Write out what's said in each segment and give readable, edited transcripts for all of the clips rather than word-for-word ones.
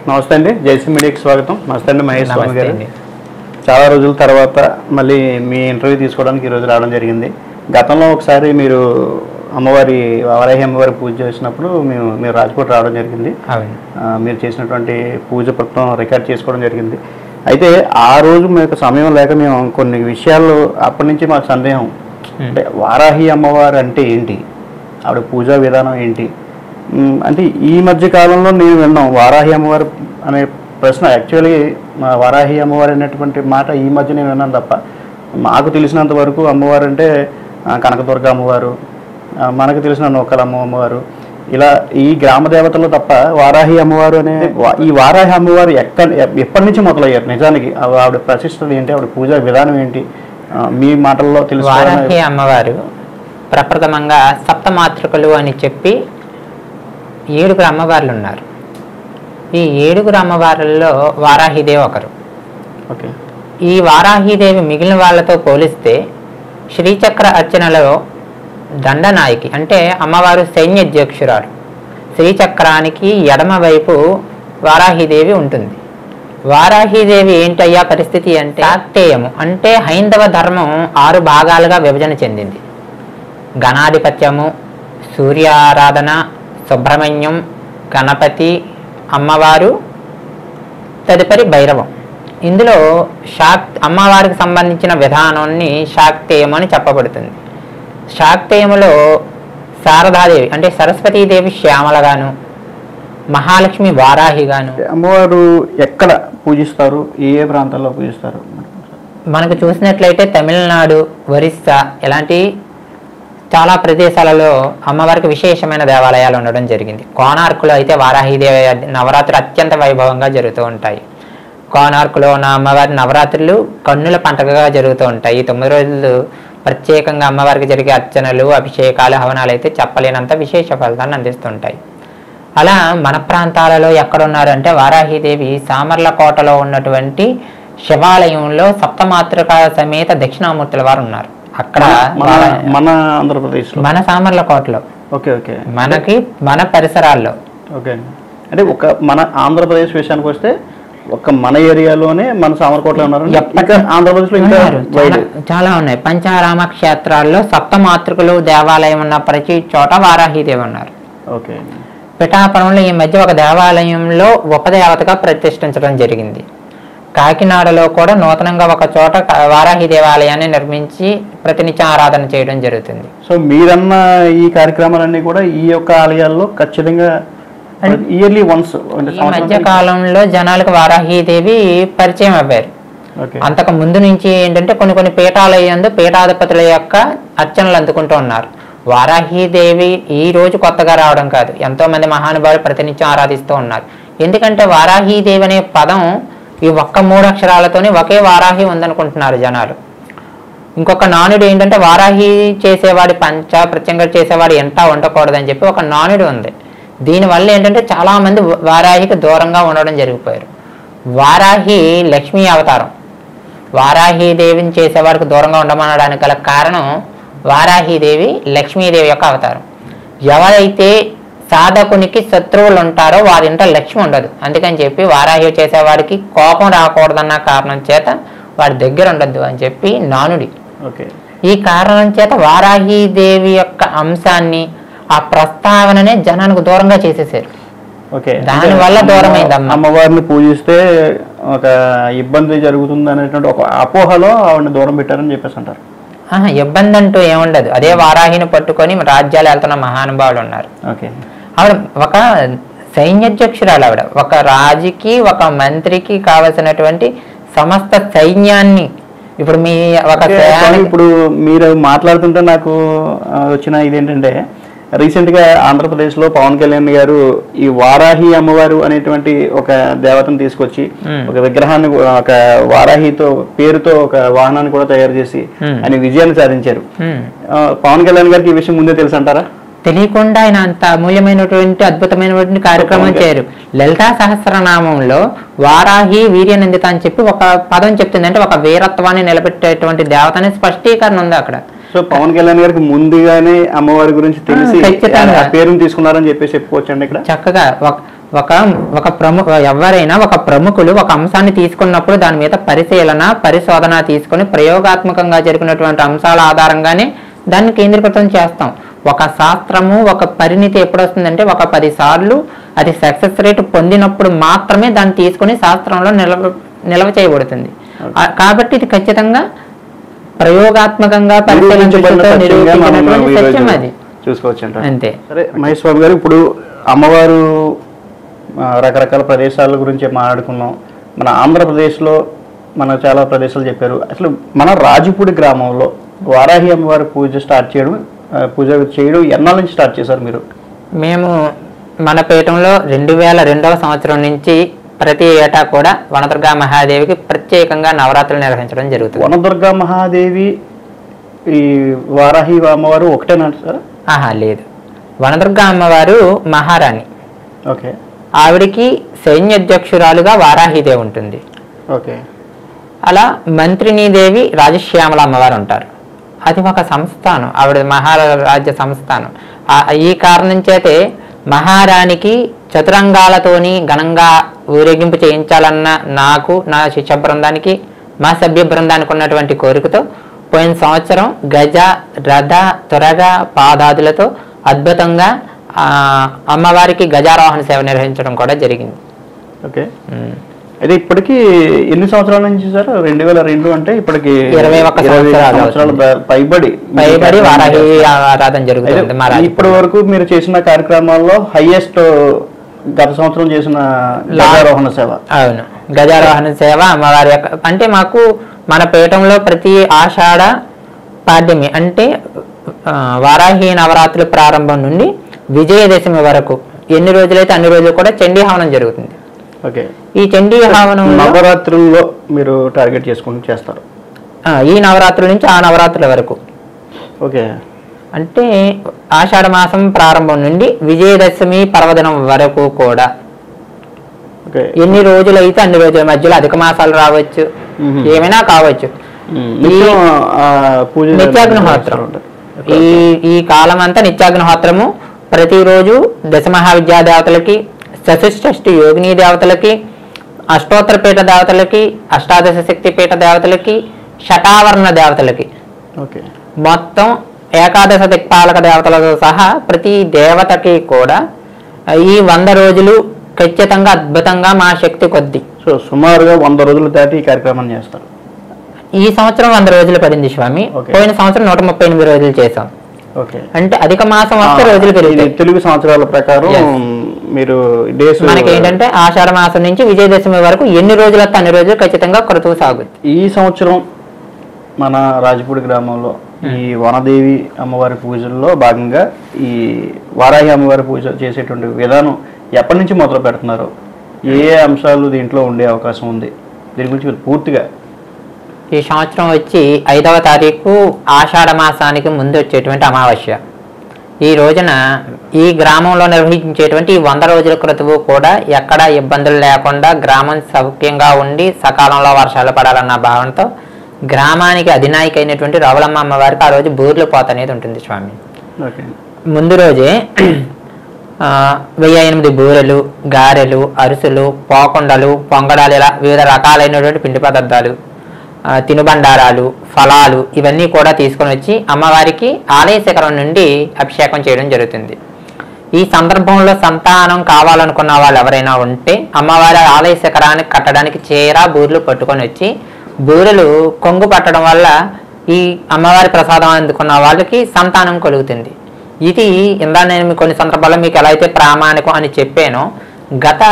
నమస్తే అండి, జైసీ మీడియాకి స్వాగతం. నమస్తే అండి మహేష్ స్వామి గారు. చాలా రోజుల తర్వాత మళ్ళీ మీ ఇంటర్వ్యూ తీసుకోవడానికి ఈరోజు రావడం జరిగింది. గతంలో ఒకసారి మీరు వారాహి అమ్మవారి పూజ చేసినప్పుడు మీరు రాజ్కోట్ రావడం జరిగింది. మీరు చేసినటువంటి పూజ మొత్తం రికార్డ్ చేసుకోవడం జరిగింది. అయితే ఆ రోజు మీకు సమయం లేక మేము కొన్ని విషయాలు అప్పటి నుంచి మాకు సందేహం, అంటే వారాహి అమ్మవారు అంటే ఏంటి, ఆవిడ పూజా విధానం ఏంటి అంటే ఈ మధ్య కాలంలో నేను విన్నాం వారాహి అమ్మవారు అనే ప్రశ్న. యాక్చువల్లీ మా వారాహి అమ్మవారు అనేటువంటి మాట ఈ మధ్య నేను విన్నాను తప్ప మాకు తెలిసినంత వరకు అమ్మవారు అంటే కనకదుర్గ అమ్మవారు, మనకు తెలిసిన నూకలమ్మ అమ్మవారు, ఇలా ఈ గ్రామ దేవతలు తప్ప వారాహి అమ్మవారు అనే ఈ వారాహి అమ్మవారు ఎప్పటి నుంచి మొదలయ్యారు? నిజానికి ఆవిడ ప్రతిష్టలు ఏంటి, ఆవిడ పూజా విధానం ఏంటి మీ మాటల్లో తెలుసు? వారాహి అమ్మవారు ప్రప్రథమంగా సప్తమాతృకలు అని చెప్పి 7 అమ్మవార్లు ఉన్నారు. ఈ 7 అమ్మవార్లలో వారాహిదేవి ఒకరు. ఓకే. ఈ వారాహిదేవి మిగిలిన వాళ్ళతో పోలిస్తే శ్రీచక్ర అర్చనలో దండనాయకి, అంటే అమ్మవారు సైన్యాధ్యక్షురాలు. శ్రీచక్రానికి ఎడమ వైపు వారాహిదేవి ఉంటుంది. వారాహిదేవి ఏంటయ్యా పరిస్థితి అంటే శాక్తేయము, అంటే హైందవ ధర్మం 6 భాగాలుగా విభజన చెందింది. గణాధిపత్యము, సూర్యారాధన, సుబ్రహ్మణ్యం, గణపతి, అమ్మవారు, తదుపరి భైరవం. ఇందులో అమ్మవారికి సంబంధించిన విధానాన్ని శాక్తేయం అని చెప్పబడుతుంది. శాక్తేయములో శారదాదేవి అంటే సరస్వతీదేవి శ్యామలగాను, మహాలక్ష్మి వారాహిగాను. అమ్మవారు ఎక్కడ పూజిస్తారు, ఏ ప్రాంతాల్లో పూజిస్తారు? మనకు చూసినట్లయితే తమిళనాడు, ఒరిస్సా ఇలాంటి చాలా ప్రదేశాలలో అమ్మవారికి విశేషమైన దేవాలయాలు ఉండడం జరిగింది. కోణార్కులో అయితే వారాహిదేవి నవరాత్రి అత్యంత వైభవంగా జరుగుతూ ఉంటాయి. కోణార్కులో ఉన్న అమ్మవారి నవరాత్రులు కన్నుల పంటగా జరుగుతూ ఉంటాయి. 9 రోజులు ప్రత్యేకంగా అమ్మవారికి జరిగే అర్చనలు, అభిషేకాలు, హవనాలు అయితే చెప్పలేనంత విశేష ఫలితాన్ని అందిస్తుంటాయి. అలా మన ప్రాంతాలలో ఎక్కడున్నారు అంటే వారాహిదేవి సామర్లకోటలో ఉన్నటువంటి శివాలయంలో సప్తమాతృక సమేత దక్షిణామూర్తుల వారు ఉన్నారు. అక్కడ మన ఆంధ్రప్రదేశ్ మన సామర్లకోటలో, ఓకే ఓకే, మన పరిసరాల్లో. ఓకే. అంటే మన ఆంధ్రప్రదేశ్ విషయానికి వస్తే మన ఏరియాలోనే మన సామర్లకోటలో ఉన్నారు. ఆంధ్రప్రదేశ్లో చాలా ఉన్నాయి. పంచారామ క్షేత్రాల్లో సప్తమాతృకులు దేవాలయం ఉన్న ప్రతి చోట వారాహిదేవి ఉన్నారు. ఓకే. పిఠాపురంలో ఈ మధ్య ఒక దేవాలయంలో ఉపదేవతగా ప్రతిష్ఠించడం జరిగింది. కాకినాడలో కూడా నూతనంగా ఒక చోట వారాహి దేవాలయాన్ని నిర్మించి ప్రతినిత్యం ఆరాధన చేయడం జరుగుతుంది. సో మీరన్న ఈ కార్యక్రమాలన్నీ కూడా ఈ యొక్క ఆలయాల్లో ఖచ్చితంగా ఇయర్లీ వన్స్. ఈ మధ్య కాలంలో జనాలకు వారాహిదేవి పరిచయం అవ్వారు. అంతకు ముందు నుంచి ఏంటంటే కొన్ని పీఠాలయందు పీఠాధిపతుల యొక్క అర్చనలు అందుకుంటూ ఉన్నారు. వారాహిదేవి ఈ రోజు కొత్తగా రావడం కాదు, ఎంతో మంది మహానుభావులు ప్రతినిత్యం ఆరాధిస్తూ ఉన్నారు. ఎందుకంటే వారాహిదేవి అనే పదం ఈ 3 అక్షరాలతోనే ఒకే వారాహి ఉందనుకుంటున్నారు జనాలు. ఇంకొక నానుడు ఏంటంటే వారాహి చేసేవాడి పంచ, ప్రత్యంగం చేసేవాడు ఎంట ఉండకూడదని చెప్పి ఒక నానుడు ఉంది. దీనివల్ల ఏంటంటే చాలామంది వారాహికి దూరంగా ఉండడం జరిగిపోయారు. వారాహి లక్ష్మీ అవతారం. వారాహిదేవిని చేసేవాడికి దూరంగా ఉండమనడానికి గల కారణం వారాహిదేవి లక్ష్మీదేవి యొక్క అవతారం. ఎవరైతే సాధకునికి శత్రువులు ఉంటారో వారింట లక్ష్మి ఉండదు. అందుకని చెప్పి వారాహి చేసేవాడికి కోపం రాకూడదన్న కారణం చేత వాడి దగ్గర ఉండద్దు అని చెప్పి నానుడి. ఈ కారణం చేత వారాహిదేవి యొక్క అంశాన్ని, ఆ ప్రస్తావననే జనానికి దూరంగా చేసేసారు. దానివల్ల దూరమైంది. అమ్మవారిని పూజిస్తే ఒక ఇబ్బంది జరుగుతుంది అనేటువంటి ఒక అపోహలో ఆవిడని దూరం పెట్టారని చెప్పేసి అంటారు. ఇబ్బంది అంటూ ఏముండదు. అదే వారాహిని పట్టుకొని రాజ్యాలు వెళ్తున్న మహానుభావులు ఉన్నారు. ఆవిడ ఒక సైన్యాధ్యక్షురాలు. ఆవిడ ఒక రాజుకి, ఒక మంత్రికి కావలసినటువంటి సమస్త సైన్యాన్ని ఇప్పుడు మీరు మాట్లాడుతుంటే నాకు వచ్చిన ఇదేంటంటే, రీసెంట్గా ఆంధ్రప్రదేశ్లో పవన్ కళ్యాణ్ గారు ఈ వారాహి అమ్మవారు అనేటువంటి ఒక దేవతను తీసుకొచ్చి ఒక విగ్రహాన్ని, ఒక వారాహితో పేరుతో ఒక వాహనాన్ని కూడా తయారు చేసి ఆయన విజయాన్ని సాధించారు. పవన్ కళ్యాణ్ గారికి ఈ విషయం ముందే తెలుసు అంటారా? తెలియకుండా ఆయన అంత అమూల్యమైనటువంటి అద్భుతమైనటువంటి కార్యక్రమం చేయరు. లలితా సహస్రనామంలో వారాహి వీర్యనందిత అని చెప్పి ఒక పదం చెప్తుంది. అంటే ఒక వీరత్వాన్ని నిలబెట్టేటువంటి దేవతని స్పష్టీకరణ ఉంది అక్కడ. సో పవన్ కళ్యాణ్ గారికి ముందుగానే అమ్మవారి గురించి తెలిసి పేరుని తీసుకున్నారని చెప్పేసి చెప్పుకోవచ్చండి. ఇక్కడ చక్కగా ఎవరైనా ఒక ప్రముఖులు ఒక అంశాన్ని తీసుకున్నప్పుడు దాని మీద పరిశోధన తీసుకొని ప్రయోగాత్మకంగా జరిగినటువంటి అంశాల ఆధారంగానే దాన్ని కేంద్రీకృతం చేస్తాం. ఒక శాస్త్రము ఒక పరిణితి ఎప్పుడు వస్తుందంటే ఒక 10 సార్లు అది సక్సెస్ రేట్ పొందినప్పుడు మాత్రమే దాన్ని తీసుకుని శాస్త్రంలో నిల్వ చేయబడుతుంది. కాబట్టి ఇది ఖచ్చితంగా ప్రయోగాత్మకంగా పరిశీలించబడినటువంటి సత్యం అది చూసుకోవచ్చు అంతే. సరే మహేష్ స్వామి గారు, ఇప్పుడు అమ్మవారు రకరకాల ప్రదేశాల గురించి మాట్లాడుకున్నాం. మన ఆంధ్రప్రదేశ్లో మన చాలా ప్రదేశాలు చెప్పారు. అసలు మన రాజుపూడి గ్రామంలో వారాహి అమ్మవారి పూజ చేయడం ఎన్నాళ్ళ నుంచి స్టార్ట్ చేశారు మీరు? మేము మన పీఠంలో 2002వ సంవత్సరం నుంచి ప్రతి ఏటా కూడా వనదుర్గా మహాదేవికి ప్రత్యేకంగా నవరాత్రులు నిర్వహించడం జరుగుతుంది. వనదుర్గా మహాదేవి ఈ వారాహి అమ్మవారు ఒకటేనా సార్? లేదు, వనదుర్గా అమ్మవారు మహారాణి. ఓకే. ఆవిడికి సైన్యాధ్యక్షురాలుగా వారాహిదేవి ఉంటుంది. ఓకే. అలా మంత్రినీదేవి రాజశ్యామల అమ్మవారు ఉంటారు. అది ఒక సంస్థానం, ఆవిడ మహారాజ్య సంస్థానం. ఈ కారణం చేతే మహారాణికి చతురంగాలతోని ఘనంగా ఊరేగింపు చేయించాలన్న నాకు, నా శిష్య బృందానికి, మా సభ్య బృందానికి ఉన్నటువంటి కోరికతో పోయిన సంవత్సరం గజ, రథ, త్వరగ, పాదాదులతో అద్భుతంగా అమ్మవారికి గజారోహణ సేవ నిర్వహించడం కూడా జరిగింది. ఓకే. అయితే ఇప్పటికి ఎన్ని సంవత్సరాల నుంచి సార్? 2002 అంటే ఇప్పటికి 21 సంవత్సరాలు పైబడి వారాహి ఆరాధన జరుగుతుంది. ఇప్పటి వరకు మీరు చేసిన కార్యక్రమాల్లో హైయెస్ట్ గత సంవత్సరం చేసిన గజారోహణ సేవ. అవును, గజారోహణ సేవ అమ్మవారి యొక్క అంటే మాకు మన పీఠంలో ప్రతి ఆషాఢ పాడ్యమి అంటే వారాహి నవరాత్రుల ప్రారంభం నుండి విజయదశమి వరకు ఎన్ని రోజులైతే అన్ని రోజులు కూడా చండీ హవనం జరుగుతుంది. ఓకే. ఈ చండీ హవనం నవరాత్రుల్లో మీరు టార్గెట్ చేసుకుని చేస్తారు? ఈ నవరాత్రుల నుంచి ఆ నవరాత్రుల వరకు. ఓకే. అంటే ఆషాఢ మాసం ప్రారంభం నుండి విజయదశమి పర్వదినం వరకు కూడా ఎన్ని రోజులైతే అన్ని రోజుల మధ్యలో అధిక మాసాలు రావచ్చు, ఏమైనా కావచ్చు. నిత్యాగ్నిహోత్రం ఈ కాలం అంతా నిత్యాగ్నిహోత్రము. ప్రతిరోజు దశ మహావిద్యా దేవతలకి, చతుష్షష్ఠి యోగిని దేవతలకి, అష్టోత్తర పీఠ దేవతలకి, అష్టాదశ శక్తి పీఠ దేవతలకి, శటావరణ దేవతలకి, మొత్తం ఏకాదశ దిక్పాలక దేవతలతో సహా ప్రతి దేవతకి కూడా ఈ 100 రోజులు ఖచ్చితంగా అద్భుతంగా మా శక్తి కొద్ది. సో సుమారుగా 100 రోజులు దాటి ఈ కార్యక్రమాన్ని చేస్తారు. ఈ సంవత్సరం 100 రోజులు పడింది స్వామి. పోయిన సంవత్సరం 138 రోజులు చేసాం. అంటే అధిక మాసం వస్తే రోజులు పెరుగుతాయి. తెలుగు సంవత్సరాల ప్రకారం మీరు డేస్ మనకి ఏంటంటే ఆషాఢ మాసం నుంచి విజయదశమి వరకు ఎన్ని రోజులు వస్తే అన్ని రోజులు ఖచ్చితంగా క్రతువు సాగుతుంది. ఈ సంవత్సరం మన రాజపూడి గ్రామంలో ఈ వనదేవి అమ్మవారి పూజల్లో భాగంగా ఈ వారాహి అమ్మవారి పూజ చేసేటువంటి విధానం ఎప్పటి నుంచి మొదలు పెడుతున్నారు? ఏ అంశాలు దీంట్లో ఉండే అవకాశం ఉంది? దీని గురించి పూర్తిగా ఈ సంవత్సరం వచ్చి 5వ తారీఖు ఆషాఢ మాసానికి ముందు వచ్చేటువంటి అమావాస్య. ఈ రోజున ఈ గ్రామంలో నిర్వహించేటువంటి 100 రోజుల క్రతువు కూడా ఎక్కడా ఇబ్బందులు లేకుండా గ్రామం సౌఖ్యంగా ఉండి సకాలంలో వర్షాలు పడాలన్న భావనతో గ్రామానికి అధినాయిక అయినటువంటి రవలమ్మ అమ్మవారికి ఆ రోజు బూర్లు పోత అనేది ఉంటుంది స్వామి. ముందు రోజే 1008 బూరెలు, గారెలు, అరుసులు, పోకుండలు, పొంగడాలు, ఇలా వివిధ రకాలైనటువంటి పిండి పదార్థాలు, తినుబండారాలు, ఫలాలు ఇవన్నీ కూడా తీసుకొని వచ్చి అమ్మవారికి ఆలయ శిఖరం నుండి అభిషేకం చేయడం జరుగుతుంది. ఈ సందర్భంలో సంతానం కావాలనుకున్న వాళ్ళు ఎవరైనా ఉంటే అమ్మవారి ఆలయ శిఖరానికి కట్టడానికి చీర, బూరెలు పట్టుకొని వచ్చి బూరెలు కొంగు పట్టడం వల్ల ఈ అమ్మవారి ప్రసాదం అందుకున్న వాళ్ళకి సంతానం కలుగుతుంది. ఇది ఇందా నేను కొన్ని సందర్భాల్లో మీకు ఎలా అయితే ప్రామాణికం అని చెప్పానో, గత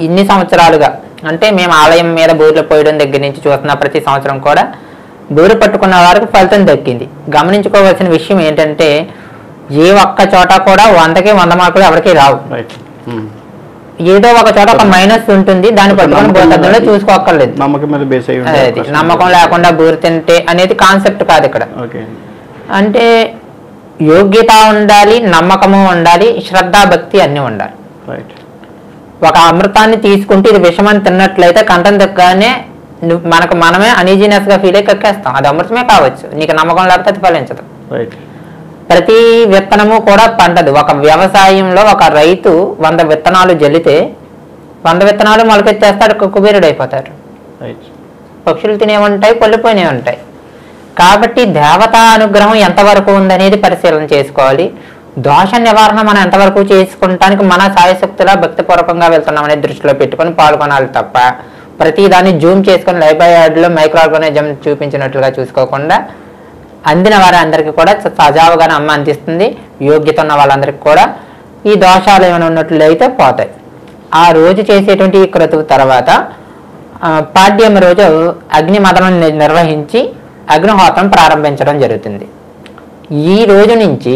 ఇన్ని సంవత్సరాలుగా అంటే మేము ఆలయం మీద బూరెలు పోయడం దగ్గర నుంచి చూస్తున్న ప్రతి సంవత్సరం కూడా బూరె పట్టుకున్న వారికి ఫలితం దక్కింది. గమనించుకోవాల్సిన విషయం ఏంటంటే ఏ ఒక్క చోట కూడా 100కి 100 మార్కులు ఎవరికి రావు. ఏదో ఒక చోట ఒక మైనస్ ఉంటుంది, దాన్ని పట్టుకొని బోధనలో చూసుకోక్కర్లేదు. నమ్మకం లేకుండా బూరె తింటే అనేది కాన్సెప్ట్ కాదు ఇక్కడ. అంటే యోగ్యత ఉండాలి, నమ్మకము ఉండాలి, శ్రద్ధ, భక్తి అన్నీ ఉండాలి. ఒక అమృతాన్ని తీసుకుంటే ఇది విషమని తిన్నట్లయితే కంఠం దగ్గరనే మనమే అనీజీనెస్ గా ఫీల్ అయ్యి కక్కేస్తాం. అది అమృతమే కావచ్చు, నీకు నమ్మకం లేకపోతే అది ఫలించదు. ప్రతి విత్తనము కూడా పండదు. ఒక వ్యవసాయంలో ఒక రైతు 100 విత్తనాలు జల్లితే 100 విత్తనాలు మొలకెత్తేస్తాడు, కుబేరుడు అయిపోతాడు. పక్షులు తినే ఉంటాయి, పళ్ళిపోయినవి ఉంటాయి. కాబట్టి దేవతా అనుగ్రహం ఎంతవరకు ఉందనేది పరిశీలన చేసుకోవాలి. దోష నివారణ మనం ఎంతవరకు చేసుకుంటానికి మన సాయశక్తిలా భక్తిపూర్వకంగా వెళ్తున్నాం అనేది దృష్టిలో పెట్టుకొని పాల్గొనాలి తప్ప ప్రతి దాన్ని జూమ్ చేసుకొని లైవ్ బై యాడ్లో మైక్రో ఆర్గానిజం చూపించినట్లుగా చూసుకోకుండా అందిన వారి అందరికీ కూడా సజావుగానే అమ్మ అందిస్తుంది. యోగ్యత ఉన్న వాళ్ళందరికీ కూడా ఈ దోషాలు ఏమైనా ఉన్నట్లయితే పోతాయి. ఆ రోజు చేసేటువంటి ఈ క్రతువు తర్వాత పాడ్యం రోజు అగ్ని మదనం నిర్వహించి అగ్నిహోత్రం ప్రారంభించడం జరుగుతుంది. ఈ రోజు నుంచి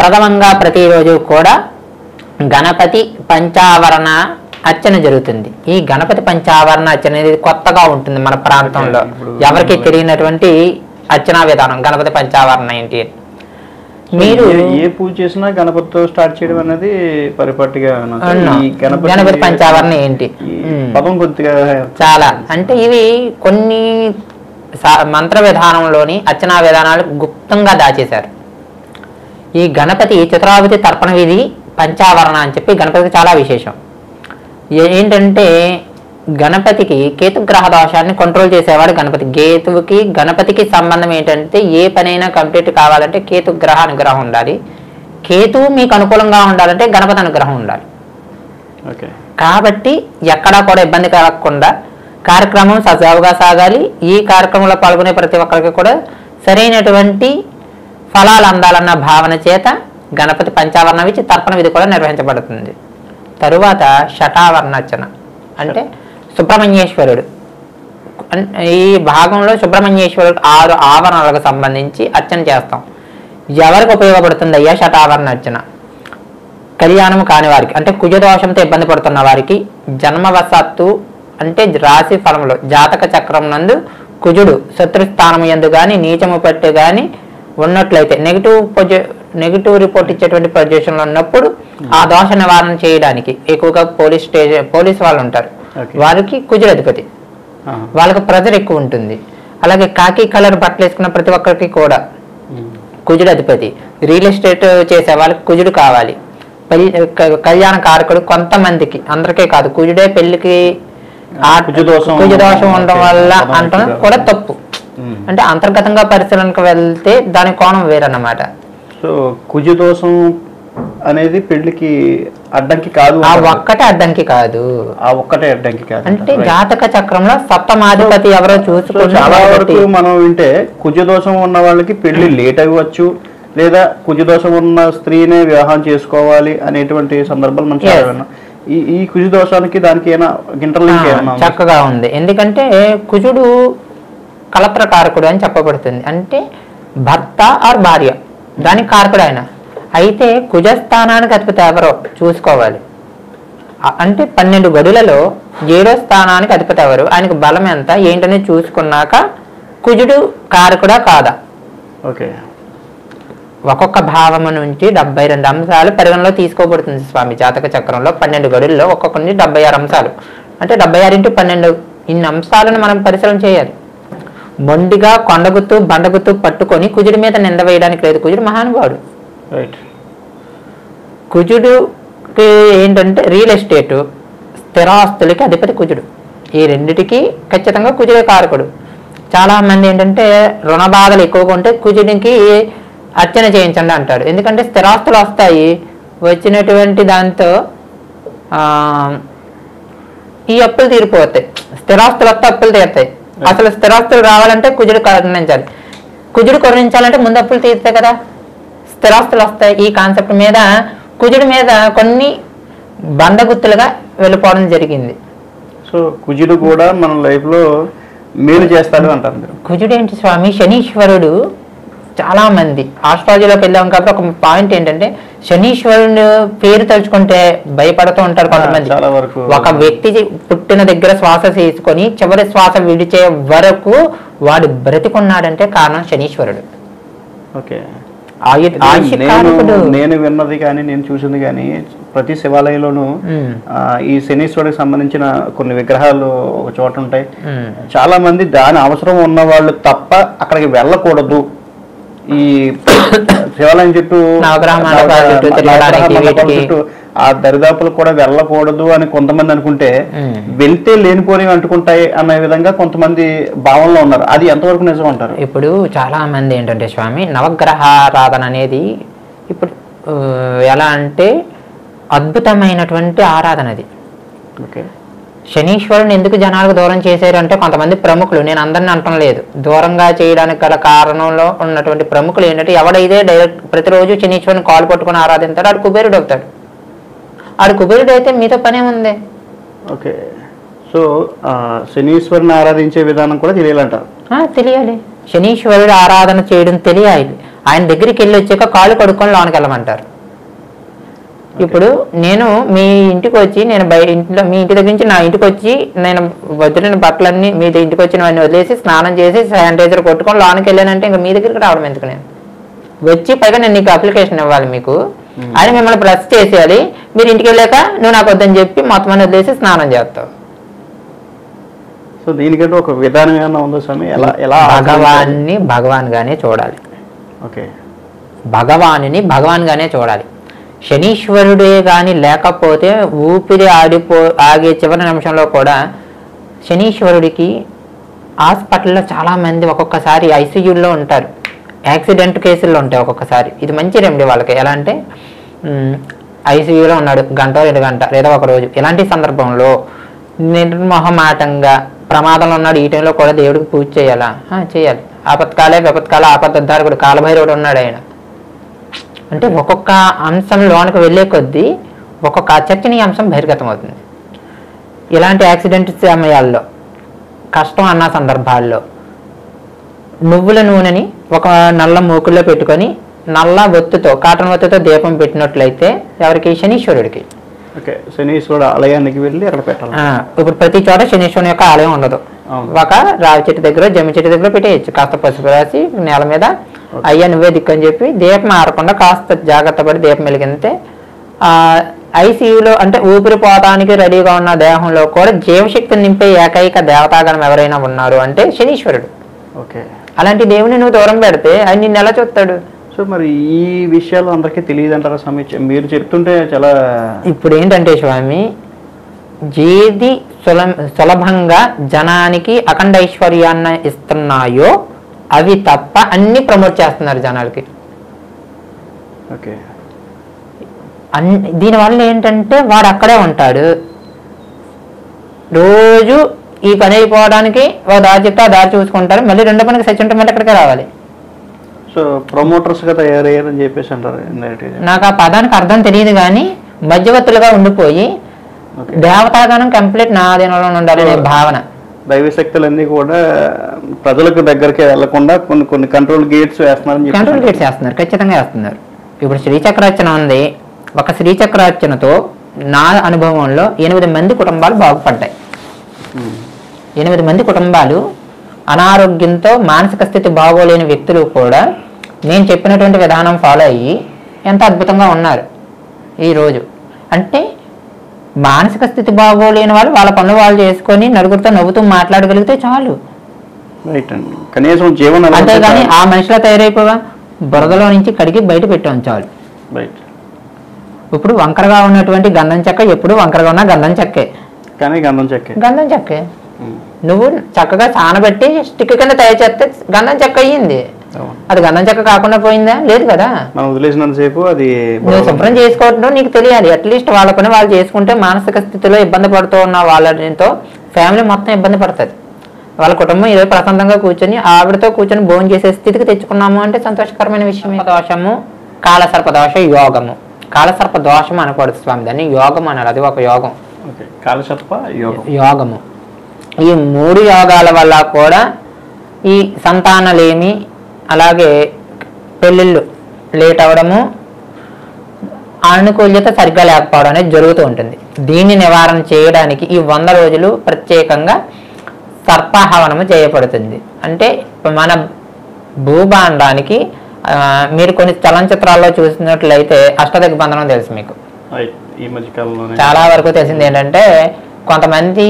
ప్రథమంగా ప్రతిరోజు కూడా గణపతి పంచావరణ అర్చన జరుగుతుంది. ఈ గణపతి పంచావరణ అర్చన అనేది కొత్తగా ఉంటుంది మన ప్రాంతంలో, ఎవరికి తెలియనటువంటి అర్చనా విధానం. గణపతి పంచావరణ ఏంటి? మీరు ఏ పూజ చేసినా గణపతితో స్టార్ట్ చేయడం అనేది పరిపాటిగా గణపతి పంచావరణ ఏంటి పదం కొద్దిగా చాలా అంటే ఇవి కొన్ని మంత్ర విధానంలోని అర్చనా విధానాలు గుప్తంగా దాచేశారు. ఈ గణపతి చతురావతి తర్పణ విధి పంచావరణ అని చెప్పి గణపతికి చాలా విశేషం. ఏంటంటే గణపతికి కేతుగ్రహ దోషాన్ని కంట్రోల్ చేసేవాడు గణపతి. కేతువుకి గణపతికి సంబంధం ఏంటంటే ఏ పనైనా కంప్లీట్ కావాలంటే కేతుగ్రహ అనుగ్రహం ఉండాలి. కేతువు మీకు అనుకూలంగా ఉండాలంటే గణపతి అనుగ్రహం ఉండాలి. కాబట్టి ఎక్కడా కూడా ఇబ్బంది కలగకుండా కార్యక్రమం సజావుగా సాగాలి. ఈ కార్యక్రమంలో పాల్గొనే ప్రతి ఒక్కరికి కూడా సరైనటువంటి ఫలాలు అందాలన్న భావన చేత గణపతి పంచావరణ ఇచ్చి తర్పణ విధి కూడా నిర్వహించబడుతుంది. తరువాత శటావరణార్చన అంటే సుబ్రహ్మణ్యేశ్వరుడు. ఈ భాగంలో సుబ్రహ్మణ్యేశ్వరుడు 6 ఆవరణలకు సంబంధించి అర్చన చేస్తాం. ఎవరికి ఉపయోగపడుతుంది అయ్యా శటావరణ అర్చన? కళ్యాణం కాని వారికి, అంటే కుజదోషంతో ఇబ్బంది పడుతున్న వారికి, జన్మవశాత్తు అంటే రాశి ఫలంలో జాతక చక్రం నందు కుజుడు శత్రుస్థానం యందు కానీ నీచము పట్టు కానీ ఉన్నట్లయితే నెగిటివ్ రిపోర్ట్ ఇచ్చేటువంటి పొజిషన్లో ఉన్నప్పుడు ఆ దోష నివారణ చేయడానికి ఎక్కువగా పోలీస్ వాళ్ళు ఉంటారు, వారికి కుజుడు అధిపతి, వాళ్ళకి ప్రెజర్ ఎక్కువ ఉంటుంది. అలాగే కాకి కలర్ బట్టలు వేసుకున్న ప్రతి ఒక్కరికి కూడా కుజుడు అధిపతి. రియల్ ఎస్టేట్ చేసే వాళ్ళకి కుజుడు కావాలి. కళ్యాణ కారకుడు కొంతమందికి, అందరికీ కాదు. కుజుడే పెళ్లికి కుజదోషం ఉండడం వల్ల అంటడం కూడా తప్పు. అంటే అంతర్గతంగా పరిశీలనకు వెళ్తే దాని కోణం వేరన్నమాట. సో కుజదోషం అనేది పెళ్లికి అడ్డంకి కాదు, ఆ ఒక్కటే అడ్డంకి కాదు, అంటే జాతక చక్రంలో సప్తమాధిపతి ఎవరో చూసుకుంటే చాలా వరకు మనం వింటే కుజదోషం ఉన్న వాళ్ళకి పెళ్లి లేట్ అవ్వచ్చు, లేదా కుజదోషం ఉన్న స్త్రీనే వివాహం చేసుకోవాలి అనేటువంటి సందర్భాలు మనం ఈ కుజదోషానికి దానికి ఏమైనా ఇంటర్లింక్ చక్కగా ఉంది. ఎందుకంటే కుజుడు కలత్ర కారకుడు అని చెప్పబడుతుంది. అంటే భర్త ఆర్ భార్య దానికి కారకుడు ఆయన. అయితే కుజస్థానానికి అధిపతి ఎవరో చూసుకోవాలి. అంటే 12 గడులలో 7వ స్థానానికి అధిపతి ఎవరు, ఆయనకు బలం ఎంత ఏంటనే చూసుకున్నాక కుజుడు కారకుడా కాదా. ఓకే, ఒక్కొక్క భావము నుంచి 72 అంశాలు పరిగణలో తీసుకోబడుతుంది స్వామి. జాతక చక్రంలో 12 గడుల్లో ఒక్కొక్కటి 76 అంశాలు, అంటే 76 × 12 ఇన్ని అంశాలను మనం పరిశీలన చేయాలి. మొండిగా కొండగుత్తు బండగుత్తు పట్టుకొని కుజుడి మీద నింద వేయడానికి లేదు. కుజుడు మహానుభావుడు. కుజుడుకి ఏంటంటే రియల్ ఎస్టేట్ స్థిరాస్తులకి అధిపతి కుజుడు. ఈ రెండిటికి ఖచ్చితంగా కుజుడే కారకుడు. చాలా మంది ఏంటంటే రుణ బాధలు ఎక్కువగా ఉంటే కుజుడికి అర్చన చేయించండి అంటాడు. ఎందుకంటే స్థిరాస్తులు వస్తాయి, వచ్చినటువంటి దాంతో ఈ అప్పులు తీరిపోతాయి. స్థిరాస్తులు వస్తే అప్పులు తీరుతాయి. అసలు స్థిరాస్తులు రావాలంటే కుజుడు కరుణించాలి. కుజుడు కరుణించాలంటే ముందు అప్పులు తీరుతాయి కదా, స్థిరాస్తులు వస్తాయి. ఈ కాన్సెప్ట్ మీద కుజుడి మీద కొన్ని బండగుత్తులుగా వెళ్ళిపోవడం జరిగింది. సో కుజుడు కూడా మన లైఫ్ లో మేలు చేస్తాడు అంటారు. కుజుడు ఏంటి స్వామి? శనీశ్వరుడు. చాలా మంది ఆస్ట్రాలజీలోకి వెళ్ళాం కాబట్టి ఒక పాయింట్ ఏంటంటే శనీశ్వరుని పేరు తలుచుకుంటే భయపడుతూ ఉంటారు కొంతమంది. ఒక వ్యక్తి పుట్టిన దగ్గర శ్వాస తీసుకొని చివరి శ్వాస విడిచే వరకు వాడు బ్రతికున్నాడంటే కారణం శనీశ్వరుడు. ఓకే, నేను విన్నది కానీ నేను చూసింది కానీ ప్రతి శివాలయంలోనూ ఈ శనీశ్వరుడికి సంబంధించిన కొన్ని విగ్రహాలు ఒక చోట ఉంటాయి. చాలా మంది దాని అవసరం ఉన్న వాళ్ళు తప్ప అక్కడికి వెళ్ళకూడదు, ఈ శివాలయం చుట్టూ ఆ దరిదాపులకు కూడా వెళ్ళకూడదు అని కొంతమంది అనుకుంటే వెళ్తే లేనిపోని అంటుకుంటాయి అనే విధంగా కొంతమంది భావనలో ఉన్నారు. అది ఎంతవరకు నిజం అంటారు? ఇప్పుడు చాలా మంది ఏంటంటే స్వామి, నవగ్రహారాధన అనేది ఇప్పుడు ఎలా అంటే అద్భుతమైనటువంటి ఆరాధన అది. ఓకే, శనీశ్వరుని ఎందుకు జనాలకు దూరం చేశారు అంటే కొంతమంది ప్రముఖులు, నేను అందరిని అంటం లేదు, దూరంగా చేయడానికి గల కారణంలో ఉన్నటువంటి ప్రముఖులు ఏంటంటే ఎవడైతే డైరెక్ట్ ప్రతిరోజు శనీశ్వరుని కాలు పట్టుకుని ఆరాధిస్తాడు ఆడు కుబేరుడు అవుతాడు. ఆడు కుబేరుడు అయితే మీతో పనే ఉంది. ఓకే, సో శనీశ్వరుని ఆరాధించే విధానం కూడా తెలియాలంటారు? తెలియాలి. శనీశ్వరుడు ఆరాధన చేయడం తెలియాలి. ఆయన దగ్గరికి వెళ్ళి వచ్చాక కాళ్ళు కడుక్కొని లోనికి వెళ్ళమంటారు. ఇప్పుడు నేను మీ ఇంటికి వచ్చి, నేను ఇంట్లో మీ ఇంటి దగ్గర నుంచి నా ఇంటికి వచ్చి నేను వదిలిన బట్టలన్నీ మీ ఇంటికి వచ్చినవన్నీ వదిలేసి స్నానం చేసి శానిటైజర్ కొట్టుకొని లోనికి వెళ్ళానంటే ఇంకా మీ దగ్గరికి రావడం ఎందుకు? నేను వచ్చి పైగా నేను నీకు అప్లికేషన్ ఇవ్వాలి, మీకు ఆయన మిమ్మల్ని బ్రష్ చేసేయాలి. మీరు ఇంటికి వెళ్ళాక నువ్వు నాకు వద్దని చెప్పి మొత్తం అన్ని వదిలేసి స్నానం చేస్తావు. సో దీనికంటే ఒక విధానం ఏమైనా ఉందో స్వామి? ఎలా భగవాన్ని భగవాన్ గానే చూడాలి. ఓకే, భగవాన్ని భగవాన్ గానే చూడాలి. శనీశ్వరుడే కానీ లేకపోతే ఊపిరి ఆగే చివరి నిమిషంలో కూడా శనీశ్వరుడికి హాస్పిటల్లో చాలామంది ఒక్కొక్కసారి ఐసీయూలో ఉంటారు, యాక్సిడెంట్ కేసుల్లో ఉంటాయి ఒక్కొక్కసారి. ఇది మంచి రెమెడీ వాళ్ళకి. ఎలా అంటే ఐసీయూలో ఉన్నాడు గంట 2 గంటలు లేదా ఒక రోజు, ఇలాంటి సందర్భంలో నిర్మోహమాటంగా ప్రమాదంలో ఉన్నాడు, ఈ టైంలో కూడా దేవుడికి పూజ చేయాలా? చేయాలి. ఆపత్కాలే విపత్కాల ఆపద్ధారకుడు కాలభైరవుడు ఉన్నాడు ఆయన. అంటే ఒక్కొక్క అంశం లోనికి వెళ్ళే కొద్దీ ఒక్కొక్క చర్చనీయ అంశం బహిర్గతం అవుతుంది. ఇలాంటి యాక్సిడెంట్ సమయాల్లో, కష్టం అన్న సందర్భాల్లో నువ్వుల నూనెని ఒక నల్ల మూకుల్లో పెట్టుకొని నల్ల ఒత్తుతో, కాటన్ ఒత్తుతో దీపం పెట్టినట్లయితే ఎవరికి? శనీశ్వరుడికి. శనీశ్వరుడు ఆలయానికి వెళ్ళి అక్కడ పెట్టాలి. ఇప్పుడు ప్రతి చోట శనీశ్వరుని యొక్క ఆలయం ఉండదు. ఒక రావి చెట్టు దగ్గర, జమ్మి చెట్టు దగ్గర పెట్టేయచ్చు. కాస్త పసుపు రాసి నేల మీద అయ్యా నువ్వే దిక్కు అని చెప్పి దీపం ఆరకుండా కాస్త జాగ్రత్త పడి దీపం వెలిగితే ఐసీయూలో అంటే ఊపిరి పోవడానికి రెడీగా ఉన్న దేహంలో కూడా జీవశక్తిని నింపే ఏకైక దేవతాగణం ఎవరైనా ఉన్నారు అంటే శనీశ్వరుడు. ఓకే, అలాంటి దేవుని నువ్వు దూరం పెడితే ఆయన నిన్ను ఎలా చూస్తాడు? సో మరి ఈ విషయాలు అందరికీ తెలియదు అంటారా స్వామి? మీరు చెప్తుంటే చాలా. ఇప్పుడు ఏంటంటే స్వామి, ఏది సులభంగా జనానికి అఖండ ఐశ్వర్యాన్ని ఇస్తున్నాయో అవి తప్ప అన్ని ప్రమోట్ చేస్తున్నారు జనాలకి. ఓకే, దీనివల్ల ఏంటంటే వాడు అక్కడే ఉంటాడు, రోజు ఈ పని అయిపోవడానికి ఒక దారి చెప్తే ఆ దారి చూసుకుంటారు, మళ్ళీ రెండో పనికి సచిన్ మళ్ళీ ఎక్కడికే రావాలి. సో ప్రమోటర్స్ గా తయారయ్యారని చెప్పేసి అంటారు. నాకు ఆ పదానికి అర్థం తెలియదు కానీ మధ్యవర్తులుగా ఉండిపోయి దేవతాగణం కంప్లీట్ నా ఆధీనంలో ఉండాలనే భావన. దైవశక్తులన్నీ కూడా ప్రజలకు దగ్గరికి వెళ్లకుండా కొన్ని కంట్రోల్ గేట్స్ వేస్తున్నారు. కంట్రోల్ గేట్స్ వేస్తున్నారు, ఖచ్చితంగా వేస్తున్నారు. ఇప్పుడు శ్రీచక్రార్చన ఉంది. ఒక శ్రీచక్రార్చనతో నా అనుభవంలో 8 మంది కుటుంబాలు బాగుపడ్డాయి. 8 మంది కుటుంబాలు అనారోగ్యంతో మానసిక స్థితి బాగోలేని వ్యక్తులు కూడా నేను చెప్పినటువంటి విధానం ఫాలో అయ్యి ఎంత అద్భుతంగా ఉన్నారు ఈరోజు. అంటే మానసిక స్థితి బాగోలేని వాళ్ళు వాళ్ళ పనులు వాళ్ళు చేసుకొని నలుగురితో నవ్వుతూ మాట్లాడగలిగితే చాలు. కనీసం జీవనం. అంతేగాని ఆ మనిషిలో తయారైపోగా బురదలో నుంచి కడిగి బయట పెట్టాం చాలు. ఇప్పుడు వంకరగా ఉన్నటువంటి గంధం చెక్క ఎప్పుడు వంకరగా ఉన్న గంధం చెక్కే. కానీ గంధం చెక్కే నువ్వు చక్కగా సానబెట్టి స్టిక్ కింద తయారు చేస్తే గంధం చెక్క అయ్యింది. అది గంధం చెక్క కాకుండా పోయిందా? లేదు కదా. వదిలేసినంతసేపు అది నువ్వు శుభ్రం చేసుకోవడం నీకు తెలియాలి. అట్లీస్ట్ వాళ్ళ పని వాళ్ళు చేసుకుంటే మానసిక స్థితిలో ఇబ్బంది పడుతూ ఉన్న వాళ్ళతో ఫ్యామిలీ మొత్తం ఇబ్బంది పడుతుంది. వాళ్ళ కుటుంబం ఈరోజు ప్రశాంతంగా కూర్చొని ఆవిడతో కూర్చొని భోజనం చేసే స్థితికి తెచ్చుకున్నాము అంటే సంతోషకరమైన విషయం. దోషము, కాలసర్పదోష యోగము. కాలసర్ప దోషం అనకూడదు స్వామి, దాన్ని యోగం అన్నారు. అది ఒక యోగం. కాలసర్ప యోగము. ఈ 3 యోగాల వల్ల కూడా ఈ సంతానలేమి, అలాగే పెళ్ళిళ్ళు లేట్ అవ్వడము, అనుకూల్యత సరిగ్గా లేకపోవడం అనేది జరుగుతూ ఉంటుంది. దీన్ని నివారణ చేయడానికి ఈ 100 రోజులు ప్రత్యేకంగా సర్పహవనము చేయబడుతుంది. అంటే మన భూభాండానికి మీరు కొన్ని చలనచిత్రాల్లో చూసినట్లయితే అష్టదిగ్బంధనం తెలుసు మీకు. చాలా వరకు తెలిసింది ఏంటంటే కొంతమంది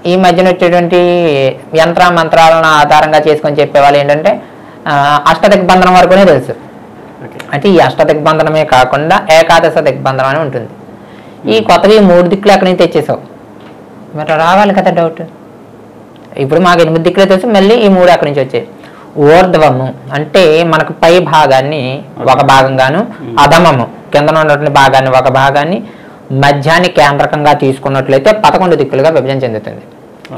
ఈ మధ్యన వచ్చేటువంటి యంత్ర మంత్రాలను ఆధారంగా చేసుకొని చెప్పేవాళ్ళు ఏంటంటే అష్టదిగ్బంధనం వరకునే తెలుసు. అంటే ఈ అష్టదిగ్బంధనమే కాకుండా ఏకాదశ దిగ్బంధనం అని ఉంటుంది. ఈ కొత్తగా ఈ 3 దిక్కులు ఎక్కడి నుంచి తెచ్చేసావు, మరి రావాలి కదా డౌట్. ఇప్పుడు మాకు 8 దిక్కులే తెలుసు, మళ్ళీ ఈ 3 ఎక్కడి నుంచి వచ్చాయి. ఊర్ధ్వము అంటే మనకు పై భాగాన్ని ఒక భాగంగాను, అధమము కింద ఉన్నటువంటి భాగాన్ని ఒక భాగాన్ని, మధ్యాన్ని కేంద్రకంగా తీసుకున్నట్లయితే 11 దిక్కులుగా విభజన చెందుతుంది.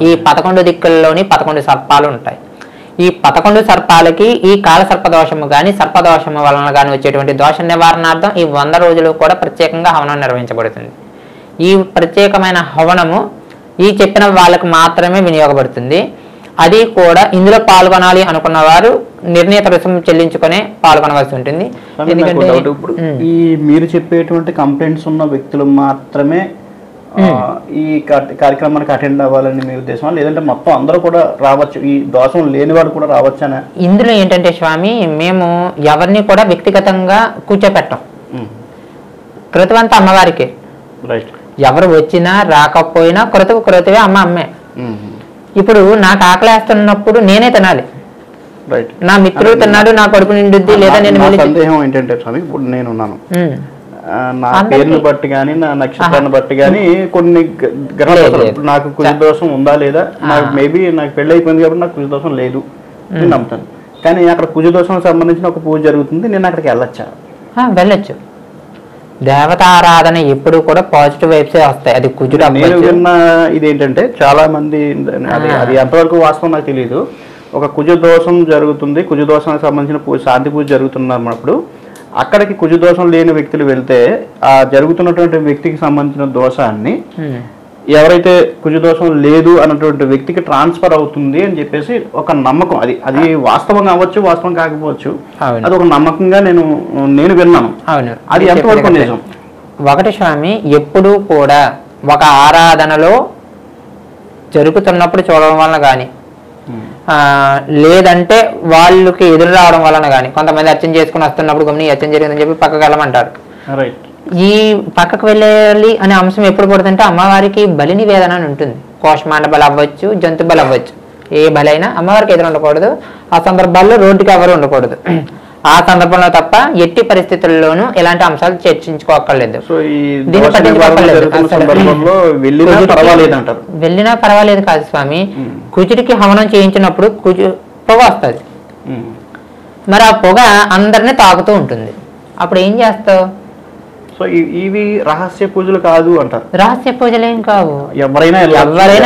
ఈ 11 దిక్కుల్లోని 11 సర్పాలు ఉంటాయి. ఈ 11 సర్పాలకి ఈ కాల సర్పదోషము కానీ సర్పదోషము వలన కానీ వచ్చేటువంటి దోష నివారణార్థం ఈ 100 రోజులు కూడా ప్రత్యేకంగా హవనం నిర్వహించబడుతుంది. ఈ ప్రత్యేకమైన హవనము ఈ చెప్పిన వాళ్ళకు మాత్రమే వినియోగపడుతుంది. అది కూడా ఇందులో పాల్గొనాలి అనుకున్న వారు నిర్ణీత రుసుము చెల్లించుకునే పాల్గొనవలసి ఉంటుంది. ఎందుకంటే ఈ మీరు చెప్పేటువంటి కంప్లైంట్స్ ఉన్న వ్యక్తులు మాత్రమే ఈ కార్యక్రమానికి అటెండ్ అవ్వాలని మీ ఉద్దేశం, లేదంటే మొత్తం అందరూ కూడా రావచ్చు, ఈ దోషం లేని వాడు కూడా రావచ్చా? ఇందులో ఏంటంటే స్వామి, మేము ఎవరిని కూడా వ్యక్తిగతంగా కూర్చోపెట్టాం. కృతవంతా అమ్మవారికి. ఎవరు వచ్చినా రాకపోయినా కృతవే అమ్మే. ఇప్పుడు నాకు ఆకలేస్తున్నప్పుడు నేనే తినాలి, నా మిత్రుడు తిన్నాడు నా కడుపు నిండుద్ది లేదా నేను. సందేహం ఏంటంటే స్వామి, ఇప్పుడు నేనున్నాను, నా పేరుని బట్టి కానీ నా నక్షత్రాన్ని బట్టి కానీ కొన్ని గ్రహాలు నాకు కుజ దోషం ఉందా లేదా, నాకు మేబీ నాకు పెళ్లి అయిపోయింది కాబట్టి నాకు కుజ దోషం లేదు నేను నమ్ముతాను. కానీ అక్కడ కుజ దోషం సంబంధించిన ఒక పూజ జరుగుతుంది, నేను అక్కడికి వెళ్ళొచ్చా? వెళ్ళొచ్చు. దేవతారాధన ఎప్పుడు కూడా పాజిటివ్ వైబ్సే వస్తాయి. అది కుజుడు. నేను విన్న ఇదేంటంటే చాలా మంది, అది ఎంతవరకు వాస్తవం నాకు తెలియదు, ఒక కుజ దోషం జరుగుతుంది, కుజ దోషానికి సంబంధించిన పూజ శాంతి పూజ జరుగుతున్నప్పుడు అక్కడికి కుజ దోషం లేని వ్యక్తులు వెళ్తే ఆ జరుగుతున్నటువంటి వ్యక్తికి సంబంధించిన దోషాన్ని ఎవరైతే కుజ దోషం లేదు అన్నటువంటి వ్యక్తికి ట్రాన్స్ఫర్ అవుతుంది అని చెప్పేసి ఒక నమ్మకం. అది వాస్తవంగా అవ్వచ్చు, వాస్తవం కాకపోవచ్చు, అది ఒక నమ్మకంగా నేను విన్నాను. అది ఎంతవరకు నిజం? ఒకటి స్వామి, ఎప్పుడూ కూడా ఒక ఆరాధనలో జరుగుతున్నప్పుడు చూడడం వలన కానీ లేదంటే వాళ్ళకి ఎదురు రావడం వలన కానీ, కొంతమంది అర్చన చేసుకుని వస్తున్నప్పుడు గమని అర్చన జరిగిందని చెప్పి పక్కకు వెళ్ళమంటారు. ఈ పక్కకు వెళ్ళాలి అనే అంశం ఎప్పుడు పడుతుంటే అమ్మవారికి బలి నివేదన అని ఉంటుంది. కోశమాండ బలి అవ్వచ్చు, జంతు బలి అవ్వచ్చు, ఏ బలి అయినా అమ్మవారికి ఎదురు ఉండకూడదు. ఆ సందర్భాల్లో రోడ్డుకి ఎవరు ఉండకూడదు. ఆ సందర్భంలో తప్ప ఎట్టి పరిస్థితుల్లోనూ ఇలాంటి అంశాలు చర్చించుకోక్కర్లేదు. వెళ్ళినా పర్వాలేదు కాదు స్వామి. కుజుడికి హవనం చేయించినప్పుడు పొగ వస్తుంది, మరి ఆ పొగ అందరినీ తాకుతూ ఉంటుంది. అప్పుడు ఏం చేస్తావు? సో ఇవి రహస్య పూజలు కాదు అంటారు. రహస్య పూజలు ఏం కావు, ఎవరైనా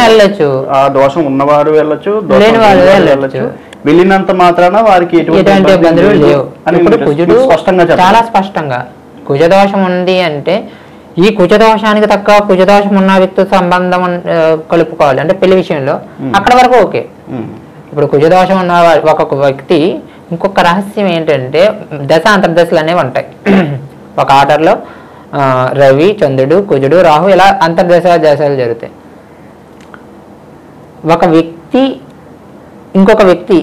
వెళ్ళొచ్చు. ఆ దోషం ఉన్నవారు వెళ్ళొచ్చు, లేని వారు వెళ్ళొచ్చు. వెళ్ళినంత మాత్రాన వారికి ఎటువంటి ఇబ్బందులు లేవు. ఇప్పుడు కుజుడు చాలా స్పష్టంగా కుజదోషం ఉంది అంటే ఈ కుజదోషానికి తక్కువ కుజదోషం ఉన్న వ్యక్తి సంబంధం కలుపుకోవాలి. అంటే పెళ్లి విషయంలో అక్కడ వరకు ఓకే. ఇప్పుడు కుజదోషం ఉన్న ఒక్కొక్క వ్యక్తి ఇంకొక రహస్యం ఏంటంటే దశ అంతర్దశలు అనేవి ఉంటాయి. ఒక ఆర్డర్లో రవి, చంద్రుడు, కుజుడు, రాహు ఇలా అంతర్దశాలు జరుగుతాయి. ఒక వ్యక్తి ఇంకొక వ్యక్తి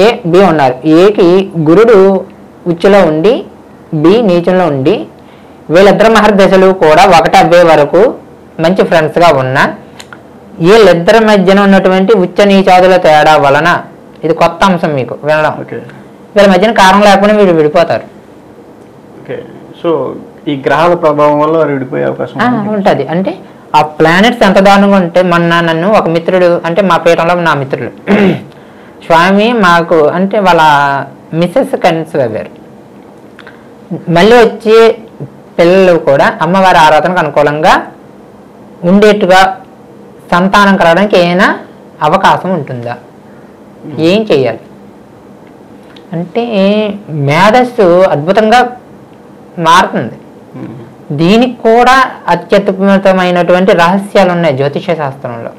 ఏ బి ఉన్నారు. ఏకి గురుడు ఉచ్చులో ఉండి బి నీచంలో ఉండి వీళ్ళిద్దరు మహర్దశలు కూడా ఒకటి అవ్వే వరకు మంచి ఫ్రెండ్స్గా ఉన్న వీళ్ళిద్దరి మధ్యన ఉన్నటువంటి ఉచ్చ నీచాదుల తేడా వలన, ఇది కొత్త అంశం మీకు వినడం, వీళ్ళ మధ్యన కారణం లేకపోయినా వీళ్ళు విడిపోతారు. సో ఈ గ్రహాల ప్రభావం వల్ల విడిపోయే అవకాశం ఉంటుంది. అంటే ఆ ప్లానెట్స్ ఎంత దారుణంగా ఉంటే, మొన్న నన్ను ఒక మిత్రుడు, అంటే మా పీఠంలో నా మిత్రుడు స్వామి మాకు అంటే వాళ్ళ మిస్సెస్ కన్సీవ్ అయ్యారు. మళ్ళీ వచ్చే పిల్లలు కూడా అమ్మవారి ఆరాధనకు అనుకూలంగా ఉండేట్టుగా సంతానం కలగడానికి ఏమైనా అవకాశం ఉంటుందా? ఏం చేయాలి అంటే మేధస్సు అద్భుతంగా మారుతుంది. దీనికి కూడా అత్యద్భుతమైనటువంటి రహస్యాలు ఉన్నాయి జ్యోతిష శాస్త్రంలో.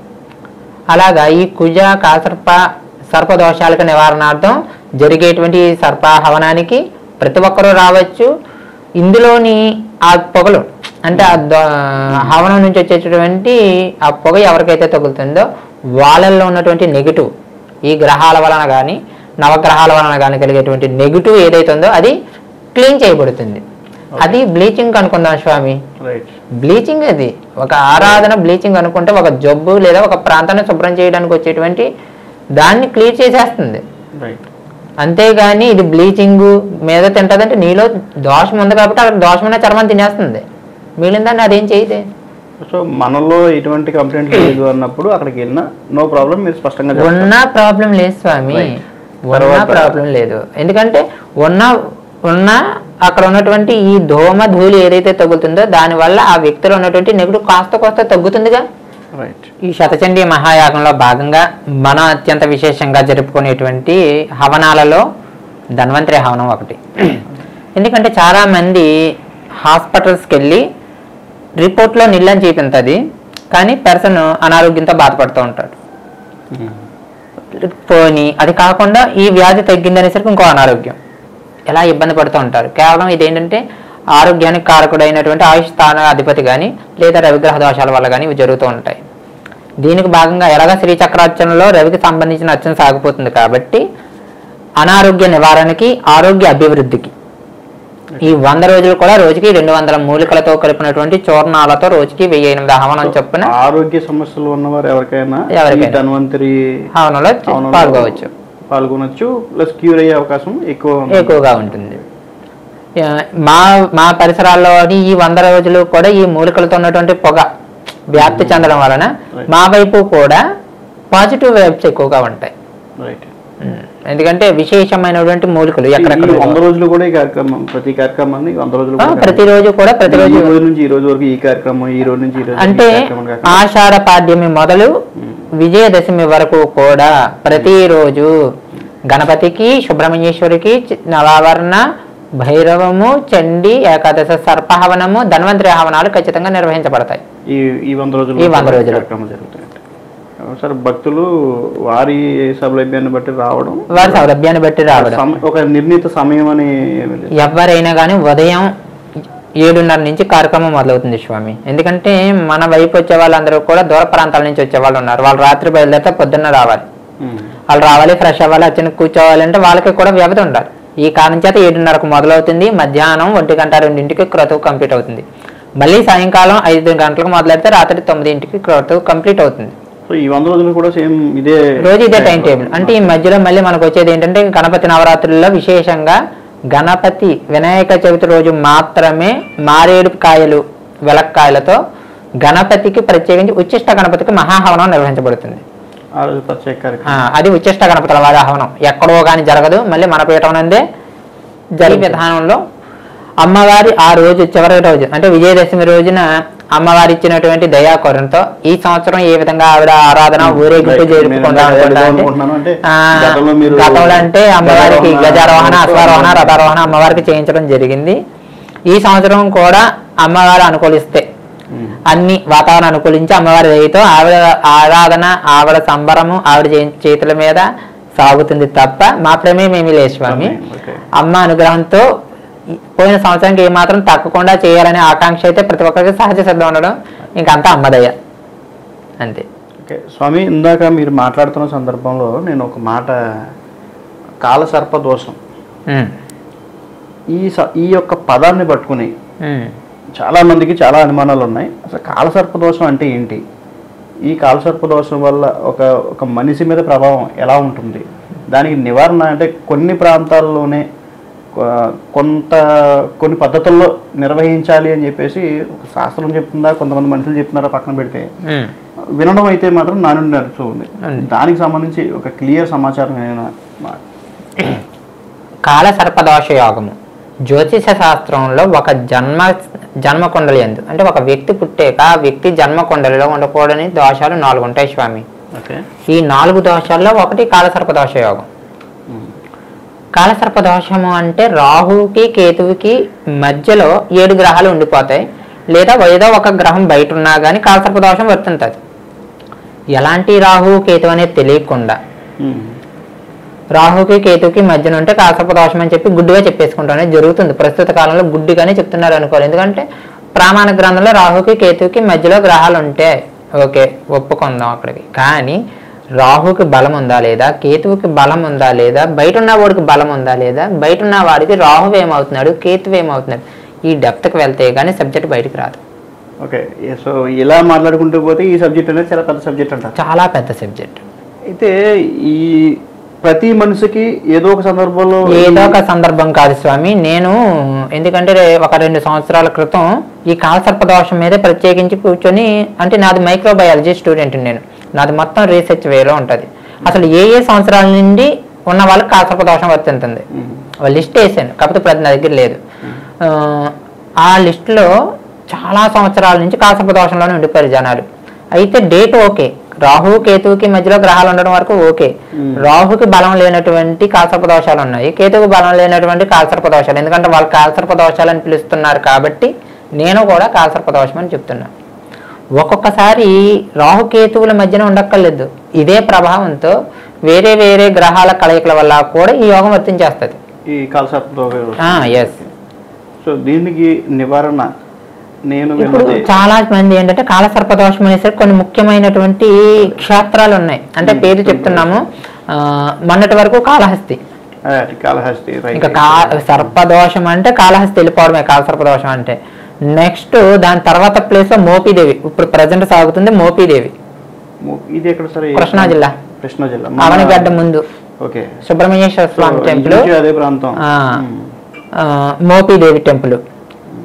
అలాగా ఈ కుజ కాసర్ప సర్పదోషాలకు నివారణార్థం జరిగేటువంటి సర్ప హవనానికి ప్రతి ఒక్కరూ రావచ్చు. ఇందులోని ఆ పొగలు అంటే ఆ హవనం నుంచి వచ్చేటటువంటి ఆ పొగ ఎవరికైతే తగులుతుందో వాళ్ళల్లో ఉన్నటువంటి నెగిటివ్, ఈ గ్రహాల వలన కానీ నవగ్రహాల వలన కానీ కలిగేటువంటి నెగిటివ్ ఏదైతే ఉందో అది క్లీన్ చేయబడుతుంది. అది బ్లీచింగ్ అనుకుందాం స్వామి. బ్లీచింగ్ అది ఒక ఆరాధన. బ్లీచింగ్ అనుకుంటే ఒక జబ్బు లేదా ఒక ప్రాంతాన్ని శుభ్రం చేయడానికి వచ్చేటువంటి దాన్ని క్లియర్ చేసేస్తుంది. అంతేగాని ఇది బ్లీచింగ్ మీద తింటదంటే నీలో దోషం ఉంది కాబట్టి అక్కడ దోషమైన చర్మం తినేస్తుంది, మిగిలిందని అదేం చేయదే. సో మనలో ఎటువంటి కంప్లైంట్ లేదు అన్నప్పుడు అక్కడికి వెళ్ళినా నో ప్రాబ్లం, మీరు స్పష్టంగా ఉన్నా ప్రాబ్లం లేదు స్వామి, ఉన్నా ప్రాబ్లం లేదు. ఎందుకంటే ఉన్న అక్కడ ఉన్నటువంటి ఈ దోమ ధూళి ఏదైతే తగ్గుతుందో దానివల్ల ఆ వ్యక్తిలో ఉన్నటువంటి నెగిటివ్ కాస్త తగ్గుతుందిగా. ఈ శతచండీ మహాయాగంలో భాగంగా మన అత్యంత విశేషంగా జరుపుకునేటువంటి హవనాలలో ధన్వంతరి హవనం ఒకటి. ఎందుకంటే చాలా మంది హాస్పిటల్స్కి వెళ్ళి రిపోర్ట్లో నీళ్ళని చూపించది, కానీ పర్సన్ అనారోగ్యంతో బాధపడుతూ ఉంటాడు. పోనీ అది కాకుండా ఈ వ్యాధి తగ్గిందనేసరికి ఇంకో అనారోగ్యం, ఎలా ఇబ్బంది పడుతూ ఉంటారు. కేవలం ఇదేంటంటే ఆరోగ్యానికి కారకుడైనటువంటి ఆయుష్ స్థాన అధిపతి కానీ లేదా రవిగ్రహ దోషాల వల్ల కానీ ఇవి జరుగుతూ ఉంటాయి. దీనికి భాగంగా ఎలాగా శ్రీచక్రార్చనలో రవికి సంబంధించిన అర్చన సాగిపోతుంది కాబట్టి అనారోగ్య నివారణకి ఆరోగ్య అభివృద్ధికి ఈ 100 రోజులు కూడా రోజుకి 200 మూలికలతో కలిపినటువంటి చూర్ణాలతో రోజుకి 1008 హవనం చొప్పున ఆరోగ్య సమస్యలు ఉన్నవారు ఎవరికైనా ధన్వంతరి హవనంలో పాల్గొనొచ్చు, ప్లస్ క్యూర్ అయ్యే అవకాశం ఎక్కువగా ఉంటుంది. మా పరిసరాల్లోని ఈ 100 రోజులు కూడా ఈ మూలికలతో ఉన్నటువంటి పొగ వ్యాప్తి చెందడం వలన మా వైపు కూడా పాజిటివ్ వైబ్స్ ఎక్కువగా ఉంటాయి. ఎందుకంటే విశేషమైనటువంటి మూలికలు ఎక్కడెక్కడ 100 రోజులు కూడా ఈ కార్యక్రమం ప్రతి కార్యక్రమాన్ని 100 రోజులు ప్రతిరోజు నుంచి ఈ రోజు వరకు ఈ కార్యక్రమం, ఈ రోజు నుంచి అంటే ఆషాఢ పాడ్యమి మొదలు విజయదశమి వరకు కూడా ప్రతిరోజు గణపతికి, సుబ్రహ్మణ్యేశ్వరికి నవావరణ, భైరవము, చండీ, ఏకాదశ సర్పహవనము, ధన్వంతరి హవనాలు ఖచ్చితంగా నిర్వహించబడతాయి. ఈ 100 రోజులు కార్యక్రమం జరుగుతాయి. సార్ భక్తులు వారి సౌలభ్యాన్ని బట్టి రావడం ఒక నిర్ణీత సమయం అని ఎవరైనా కానీ ఉదయం 7:30 నుంచి కార్యక్రమం మొదలవుతుంది స్వామి. ఎందుకంటే మన వైపు వచ్చే వాళ్ళందరూ కూడా దూర ప్రాంతాల నుంచి వచ్చే వాళ్ళు ఉన్నారు. వాళ్ళు రాత్రి బయలుదేరితే పొద్దున్న రావాలి, వాళ్ళు రావాలి, ఫ్రెష్ అవ్వాలి, అచ్చని కూర్చోవాలంటే వాళ్ళకి కూడా వ్యవధి ఉండాలి. ఈ కారణం చేత 7:30కు మొదలవుతుంది, మధ్యాహ్నం 1-2 క్రతువు కంప్లీట్ అవుతుంది. మళ్ళీ సాయంకాలం 5 గంటలకు మొదలెడితే రాత్రి 9 క్రతువు కంప్లీట్ అవుతుంది. ఈ 100 రోజులు కూడా సేమ్ రోజు ఇదే టైం టేబుల్. అంటే ఈ మధ్యలో మళ్ళీ మనకు వచ్చేది ఏంటంటే గణపతి నవరాత్రుల్లో విశేషంగా గణపతి వినాయక చవితి రోజు మాత్రమే మారేడు కాయలు, వెలక్కాయలతో గణపతికి ప్రత్యేకించి ఉచ్చిష్ట గణపతికి మహాహవనం నిర్వహించబడుతుంది. అది ఉచ్చిష్ట గణపతుల వారి హవనం ఎక్కడో కానీ జరగదు, మళ్ళీ మన పీఠం నందే జరిగే విధానంలో అమ్మవారి ఆ రోజు చివరి రోజు అంటే విజయదశమి రోజున అమ్మవారి ఇచ్చినటువంటి దయాకరుణతో ఈ సంవత్సరం ఏ విధంగా ఆవిడ ఆరాధన ఊరేగింపు జరుపుకుంటా గతంలో అంటే అమ్మవారికి గజారోహణ, అశ్వారోహణ, రథారోహణ అమ్మవారికి చేయించడం జరిగింది. ఈ సంవత్సరం కూడా అమ్మవారు అనుకూలిస్తే అన్ని వాతావరణం అనుకూలించి అమ్మవారి దయతో ఆవిడ ఆరాధన, ఆవిడ సంబరము ఆవిడ చేతుల మీద సాగుతుంది తప్ప మా ప్రమేమేమీ లేదు స్వామి. అమ్మ అనుగ్రహంతో పోయిన సంవత్సరానికి ఏమాత్రం తగ్గకుండా చేయాలనే ఆకాంక్ష అయితే ప్రతి ఒక్కరికి సహజ సిద్ధం ఉండడం, ఇంకంతా అమ్మదయ్య అంతే. ఓకే స్వామి, ఇందాక మీరు మాట్లాడుతున్న సందర్భంలో నేను ఒక మాట, కాలసర్ప దోషం, ఈ యొక్క పదాన్ని పట్టుకుని చాలా మందికి చాలా అనుమానాలు ఉన్నాయి. అసలు కాలసర్ప దోషం అంటే ఏంటి? ఈ కాలసర్ప దోషం వల్ల ఒక మనిషి మీద ప్రభావం ఎలా ఉంటుంది? దానికి నివారణ అంటే కొన్ని ప్రాంతాల్లోనే కొన్ని పద్ధతుల్లో నిర్వహించాలి అని చెప్పేసి ఒక శాస్త్రం చెప్తుందా, కొంతమంది మనుషులు చెప్తున్నారా పక్కన పెడితే, వినడం అయితే మాత్రం నా నుండి నడుస్తూ ఉంది. దానికి సంబంధించి ఒక క్లియర్ సమాచారం ఏమైనా? కాలసర్పదోష యోగము జ్యోతిష శాస్త్రంలో ఒక జన్మకుండలి ఎందు అంటే ఒక వ్యక్తి పుట్టాక ఆ వ్యక్తి జన్మకుండలిలో ఉండకూడని దోషాలు 4 ఉంటాయి స్వామి. ఈ 4 దోషాల్లో ఒకటి కాలసర్పదోష యోగం. కాలసర్పదోషము అంటే రాహుకి కేతువుకి మధ్యలో 7 గ్రహాలు ఉండిపోతాయి, లేదా ఏదో ఒక గ్రహం బయట ఉన్నా కానీ కాలసర్పదోషం వర్తింతుంది. ఎలాంటి రాహు కేతు అనేది తెలియకుండా రాహుకి కేతుకి మధ్యన ఉంటే కాలసర్పదోషం అని చెప్పి గుడ్డిగా చెప్పేసుకుంటానే జరుగుతుంది. ప్రస్తుత కాలంలో గుడ్డిగానే చెప్తున్నారు అనుకోవాలి. ఎందుకంటే ప్రామాణిక గ్రంథంలో రాహుకి కేతుకి మధ్యలో గ్రహాలు ఉంటే ఓకే ఒప్పుకుందాం అక్కడికి. కానీ రాహుకి బలం ఉందా లేదా, కేతువుకి బలం ఉందా లేదా, బయట ఉన్న వాడికి బలం ఉందా లేదా, బయట ఉన్న వాడికి రాహు ఏమవుతున్నాడు, కేతువు ఏమవుతున్నాడు, ఈ డెప్త్కి వెళ్తే కానీ సబ్జెక్ట్ బయటకు రాదు. ఓకే, సో ఇలా మాట్లాడుకుంటూ పోతే ఈ సబ్జెక్ట్ అనేది చాలా పెద్ద సబ్జెక్ట్ అంటారు. చాలా పెద్ద సబ్జెక్ట్. అయితే ఈ ప్రతి మనిషికి ఏదో ఒక సందర్భంలో ఏదో ఒక సందర్భం కాదు స్వామి. నేను ఎందుకంటే ఒక 2 సంవత్సరాల క్రితం ఈ కాలసర్పదోషం మీదే ప్రత్యేకించి కూర్చొని, అంటే నాది మైక్రోబయాలజీ స్టూడెంట్, నాది మొత్తం రీసెర్చ్ వేలో ఉంటుంది. అసలు ఏ సంవత్సరాల నుండి ఉన్న వాళ్ళకి కాలసర్పదోషం వర్తింతుంది లిస్ట్ వేసాను, కాకపోతే ప్రతి నా దగ్గర లేదు. ఆ లిస్టులో చాలా సంవత్సరాల నుంచి కాలసర్పదోషంలోనే ఉండిపోయారు జనాలు. అయితే డేట్ ఓకే, రాహు కేతువుకి మధ్యలో గ్రహాలు ఉండడం వరకు ఓకే. రాహుకి బలం లేనటువంటి కాలసర్పదోషాలు ఉన్నాయి, కేతువుకి బలం లేనటువంటి కాలసర్పదోషాలు. ఎందుకంటే వాళ్ళు కాలసర్పదోషాలు అని పిలుస్తున్నారు కాబట్టి నేను కూడా కాలసర్పదోషం అని చెప్తున్నా. ఒక్కొక్కసారి రాహుకేతువుల మధ్యన ఉండక్కర్లేదు, ఇదే ప్రభావంతో వేరే వేరే గ్రహాల కలయికల వల్ల కూడా ఈ యోగం వర్తించేస్తుంది ఈ కాలసర్పదోషం. ఎస్. సో దీనికి నివారణ ఇప్పుడు చాలా మంది ఏంటంటే కాలసర్పదోషం అనేసరికి కొన్ని ముఖ్యమైనటువంటి క్షేత్రాలు ఉన్నాయి. అంటే పేరు చెప్తున్నాము, మొన్నటి వరకు కాళహస్తి. ఇంకా సర్పదోషం అంటే కాళహస్తి వెళ్ళిపోవడమే కాలసర్పదోషం అంటే. నెక్స్ట్ దాని తర్వాత ప్లేస్ లో మోపిదేవి, ఇప్పుడు ప్రజెంట్ సాగుతుంది మోపిదేవి. ఇది ఎక్కడ సార్? కృష్ణా జిల్లా అవనిగడ్డ ముందు సుబ్రహ్మణ్యేశ్వర స్వామి టెంపుల్, అదే ప్రాంతం మోపిదేవి టెంపుల్.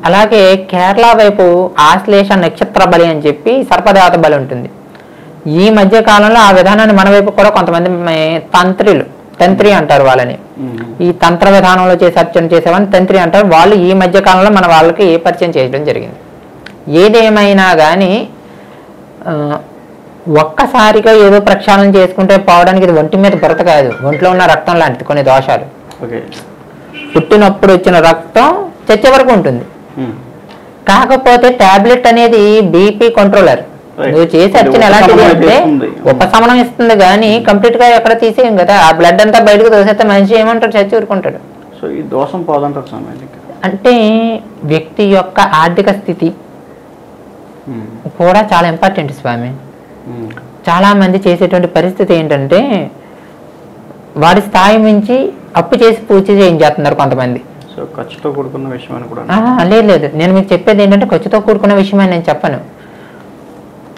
అలాగే కేరళ వైపు ఆశ్లేష నక్షత్ర బలి అని చెప్పి సర్పదేవత బలి ఉంటుంది. ఈ మధ్య కాలంలో ఆ విధానాన్ని మన వైపు కూడా కొంతమంది తంత్రి అంటారు వాళ్ళని. ఈ తంత్ర విధానంలో చేసి అర్చన చేసేవాళ్ళని తంత్రి అంటారు. వాళ్ళు ఈ మధ్య కాలంలో మన వాళ్ళకి పరిచయం చేయడం జరిగింది. ఏదేమైనా కానీ ఒక్కసారిగా ఏదో ప్రక్షాళన చేసుకుంటే పోవడానికి ఇది ఒంటి మీద బురత కాదు, ఒంట్లో ఉన్న రక్తం లాంటిది. కొన్ని దోషాలు పుట్టినప్పుడు వచ్చిన రక్తం చచ్చే వరకు ఉంటుంది. కాకపోతే టాబ్లెట్ అనేది బీపీ కంట్రోలర్. నువ్వు చేసి అర్చన ఎలాంటిది అంటే ఉపశమనం ఇస్తుంది కానీ కంప్లీట్ గా ఎక్కడ తీసేయం కదా. ఆ బ్లడ్ అంతా బయటకు తోసేస్తే మనిషి ఏమంటాడు, చచ్చి ఊరుకుంటాడు. సో ఈ దోషం పోదంటారు అంటే వ్యక్తి యొక్క ఆర్థిక స్థితి కూడా చాలా ఇంపార్టెంట్ స్వామి. చాలా మంది చేసేటువంటి పరిస్థితి ఏంటంటే వాడి స్థాయి మించి అప్పు చేసి పూజ చేయించేస్తున్నారు కొంతమంది. ఖర్చుతో కూడుకున్న విషయం అని కూడా లేదు. నేను మీకు చెప్పేది ఏంటంటే ఖర్చుతో కూడుకున్న విషయం అని నేను చెప్పను.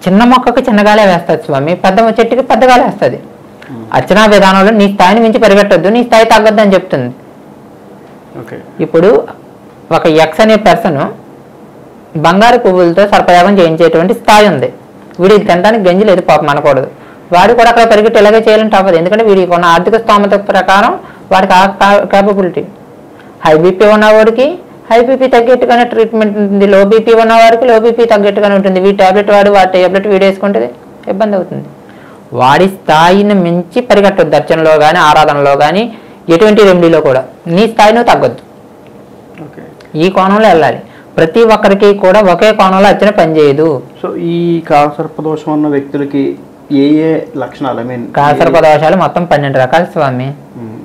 చిన్న మొక్కకి చిన్నగాలే వేస్తుంది స్వామి, పెద్ద చెట్టుకి పెద్దగాలే వేస్తుంది. అర్చనా విధానంలో నీ స్థాయిని మించి పరిగెట్టద్దు, నీ స్థాయి తగ్గద్దు అని చెప్తుంది. ఇప్పుడు ఒక ఎక్స్ అనే పర్సన్ బంగారు పువ్వులతో సర్పయాగం చేయించేటువంటి స్థాయి ఉంది. వీడికి తినడానికి గంజి లేదు పాపం అనకూడదు. వాడు కూడా అక్కడ పరిగెట్టి ఇలాగే చేయాలంటే అవ్వదు. ఎందుకంటే వీడికి ఉన్న ఆర్థిక స్తోమత ప్రకారం వాడికి కేపబిలిటీ. హై బీపీ ఉన్నవాడికి హై బీపీ తగ్గట్టుగానే ట్రీట్మెంట్ ఉంటుంది, లో బీపీ ఉన్నవాడికి లో బీపీ తగ్గట్టుగానే ఉంటుంది. వీడి టాబ్లెట్ వాడి టాబ్లెట్ వీడి వేసుకుంటే ఇబ్బంది అవుతుంది. వాడి స్థాయిని మించి పరిగెట్టొద్దు అర్చనలో కానీ ఆరాధనలో కానీ ఎటువంటి రెమెడీలో కూడా. నీ స్థాయిని తగ్గొద్దు, ఈ కోణంలో వెళ్ళాలి. ప్రతి ఒక్కరికి కూడా ఒకే కోణంలో అర్చన పనిచేయదు. సో ఈ కాలసర్పదోషం ఉన్న వ్యక్తులకి ఏ ఏ లక్షణాలు? ఐ మీన్ కాలసర్పదోషాలు మొత్తం 12 రకాలు స్వామి.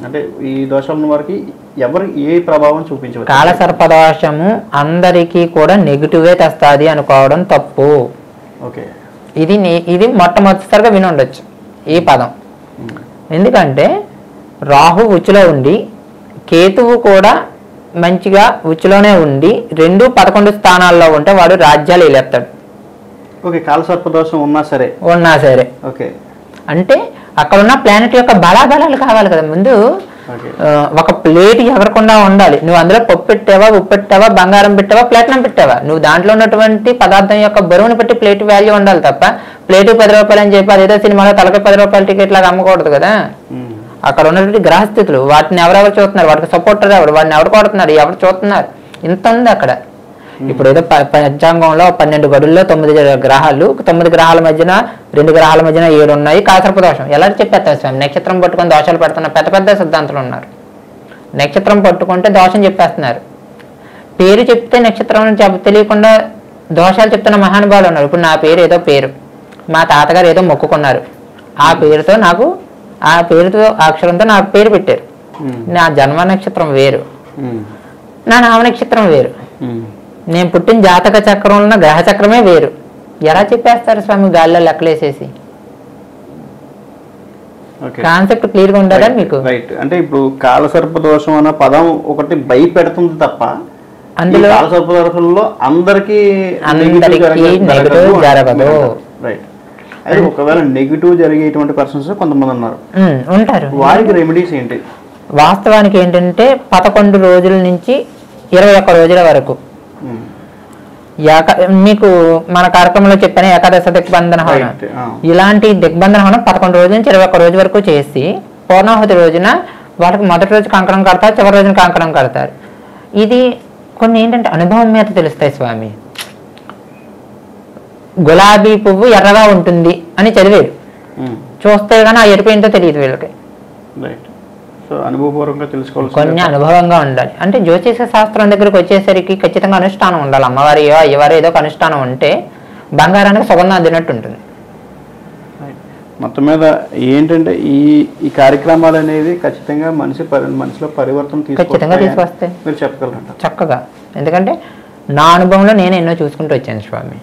అంటే ఈ దోషం వారికి ఎవరు ఏ ప్రభావం చూపించవచ్చు? కాలసర్పదోషము అందరికీ కూడా నెగిటివే తెస్తుంది అనుకోవడం తప్పు. ఇది మొట్టమొదటిసారిగా విని ఉండొచ్చు ఈ పదం. ఎందుకంటే రాహు ఉచ్చులో ఉండి కేతువు కూడా మంచిగా ఉచ్చులోనే ఉండి 2-11 స్థానాల్లో ఉంటే వాడు రాజ్యాలు వెళ్ళేస్తాడు. కాలసర్పదోషం ఉన్నా సరే అంటే అక్కడ ఉన్న ప్లానెట్ యొక్క బలాబలాలు కావాలి కదా. ముందు ఒక ప్లేట్ ఎవరకుండా ఉండాలి. నువ్వు అందులో పప్పు పెట్టావా, ఉప్పు పెట్టావా, బంగారం పెట్టావా, ప్లాటినం పెట్టావా, నువ్వు దాంట్లో ఉన్నటువంటి పదార్థం యొక్క బరువును బట్టి ప్లేట్ వాల్యూ ఉండాలి తప్ప ప్లేట్ 10 రూపాయలు అని చెప్పి అదేదో సినిమాలో తలకి 10 రూపాయల టికెట్ లాగా అమ్మకూడదు కదా. అక్కడ ఉన్నటువంటి గ్రహస్థితులు వాటిని ఎవరెవరు చూస్తున్నారు, వాటికి సపోర్టర్ ఎవరు, వాడిని ఎవరు కొడుతున్నారు, ఎవరు చూస్తున్నారు, ఇంత ఉంది అక్కడ. ఇప్పుడు ఏదో పంచాంగంలో 12 గడుల్లో 9 గ్రహాలు, 9 గ్రహాల మధ్యన 2 గ్రహాల మధ్యన 7 ఉన్నాయి. కాలసర్పదోషం ఎలా చెప్పేస్తారు స్వామి? నక్షత్రం పట్టుకొని దోషాలు పెడుతున్న పెద్ద పెద్ద సిద్ధాంతులు ఉన్నారు. నక్షత్రం పట్టుకుంటే దోషం చెప్పేస్తున్నారు. పేరు చెప్తే నక్షత్రం తెలియకుండా దోషాలు చెప్తున్న మహానుభావులు ఉన్నారు. ఇప్పుడు నా పేరు ఏదో పేరు, మా తాతగారు ఏదో మొక్కుకున్నారు, ఆ పేరుతో నాకు ఆ పేరుతో అక్షరంతో నా పేరు పెట్టారు. నా జన్మ నక్షత్రం వేరు, నా నామ నక్షత్రం వేరు, నేను పుట్టిన జాతక చక్రంలో ఉన్న గ్రహ చక్రమే వేరు. ఎలా చెప్పేస్తారు స్వామి గాల్లో లెక్కలేసేసి? కాన్సెప్ట్ క్లియర్ గా ఉండాలా మీకు? అంటే ఇప్పుడు కాలసర్పదోషం అన్న పదం ఒకటి భయపెడుతుంది తప్ప అందులో కాలసర్పదోషంలో అందరికీ నెగటివ్ జరగదు. అయితే ఒకవేళ నెగిటివ్ జరిగేటువంటి పర్సన్స్ కొంతమంది ఉన్నారు, ఉంటారు. వారికి రెమెడీస్ ఏంటి? వాస్తవానికి ఏంటంటే 11 రోజుల నుంచి 21 రోజుల వరకు మీకు మన కార్యక్రమంలో చెప్పాను ఏకాదశ దిగ్బంధన హవనం. ఇలాంటి దిగ్బంధన హవనం 11 రోజుల నుంచి 21 రోజు వరకు చేసి పూర్ణాహుతి రోజున వాళ్ళకి మొదటి రోజు కంకణం కడతారు, చివరి రోజున కంకణం కడతారు. ఇది కొన్ని ఏంటంటే అనుభవం మీద తెలుస్తాయి స్వామి. గులాబీ పువ్వు ఎర్రగా ఉంటుంది అని చదివేది, చూస్తే కానీ ఆ ఎరుపు ఏంటో తెలియదు వీళ్ళకి. కొన్ని అనుభవంగా ఉండాలి. అంటే జ్యోతిష శాస్త్రం దగ్గరకు వచ్చేసరికి ఖచ్చితంగా అనుష్ఠానం ఉండాలి. అమ్మవారియో అయ్యవారో ఏదో ఒక అనుష్ఠానం ఉంటే బంగారానికి సుగంధం అందినట్టు ఉంటుంది. మొత్తం మీద ఏంటంటే ఈ కార్యక్రమాలు అనేవి ఖచ్చితంగా మనిషిలో పరివర్తన తీసుకొస్తాయి మీరు చెప్పగలరంట చక్కగా. ఎందుకంటే నా అనుభవంలో నేను ఎన్నో చూసుకుంటూ వచ్చాను స్వామి.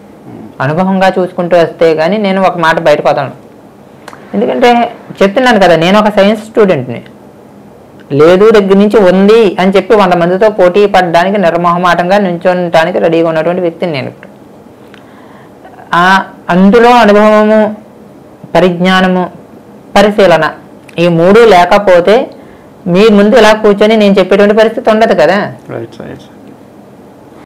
అనుభవంగా చూసుకుంటూ వస్తే కానీ నేను ఒక మాట బయటపోతాను. ఎందుకంటే చెప్తున్నాను కదా, నేను ఒక సైన్స్ స్టూడెంట్ని. లేదు దగ్గర నుంచి ఉంది అని చెప్పి 100 మందితో పోటీ పడడానికి నిర్మోహమాటంగా నిల్చోడానికి రెడీగా ఉన్నటువంటి వ్యక్తిని నేను. అందులో అనుభవము, పరిజ్ఞానము, పరిశీలన ఈ 3 లేకపోతే మీ ముందు ఇలా కూర్చొని నేను చెప్పేటువంటి పరిస్థితి ఉండదు కదా.